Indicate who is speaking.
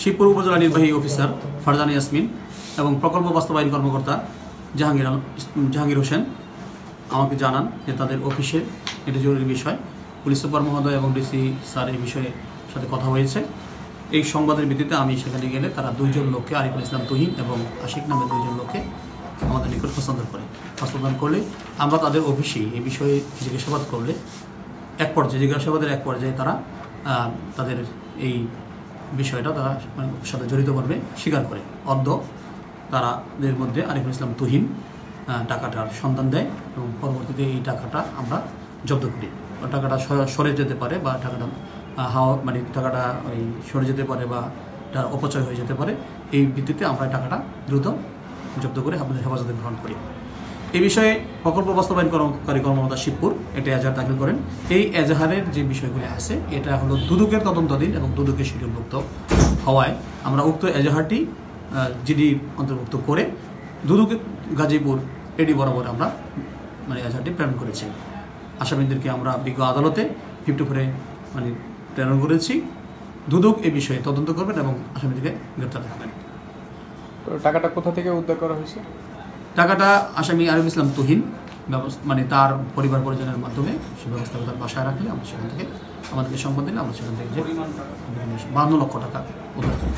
Speaker 1: শিবপুর উপজেলা নির্বাহী অফিসার ফারজানা ইয়াসমিন এবং প্রকল্প বাস্তবায়ন কর্মকর্তা জাহাঙ্গীর হোসেন আমাকে জানান যে তাদের অফিসে এটি জরুরি বিষয়। পুলিশ সুপার মহোদয় এবং ডিসি স্যার এই বিষয়ে সাথে কথা হয়েছে। এই সংবাদের ভিত্তিতে আমি সেখানে গেলে তারা দুইজন লোককে, আরিফুল ইসলাম তুহিন এবং আশিক নামের দুইজন লোককে আমাদের নিকট হস্তান্তর করলে আমরা তাদের অফিসেই এই বিষয়ে জিজ্ঞাসাবাদ করলে জিজ্ঞাসাবাদের এক পর্যায়ে তারা তাদের এই বিষয়টা তারা সাথে জড়িত করবে স্বীকার করে। তাদের মধ্যে আরিফুল ইসলাম তুহিন টাকাটার সন্ধান দেয় এবং পরবর্তীতে এই টাকাটা আমরা জব্দ করি। টাকাটা সরে যেতে পারে বা টাকাটা টাকাটা ওই সরে যেতে পারে বা এটা অপচয় হয়ে যেতে পারে। এই ভিত্তিতে আমরা টাকাটা দ্রুত জব্দ করে আপনাদের হেফাজতে গ্রহণ করি। এই বিষয়ে প্রকল্প বাস্তবায়নকারী কর্মকর্তা শিবপুর একটা এজাহার দাখিল করেন। এই এজাহারের যে বিষয়গুলি আছে এটা হলো দুদকের তদন্তাধীন এবং দুদকের শিডিউলভুক্ত হওয়ায় আমরা উক্ত এজাহারটি জিডি অন্তর্ভুক্ত করে দুদক গাজীপুর এডি বরাবর আমরা এজাহারটি প্রেরণ করেছি। আসামিদেরকে আমরা বিজ্ঞ আদালতে 54 প্রেরণ করেছি। দুদক এই বিষয়ে তদন্ত করবেন এবং আসামিদেরকে গ্রেপ্তার করবেন।
Speaker 2: টাকাটা কোথা থেকে উদ্ধার করা হয়েছে?
Speaker 1: টাকাটা আসামি আরিফুল ইসলাম তুহিন তার পরিবার পরিজনের মাধ্যমে সুব্যবস্থা তার বাসায় রাখলে আমরা সেখান থেকে আমাদেরকে সংবাদ দিলে আমরা সেখান থেকে 52 লক্ষ টাকা উদ্ধার করি।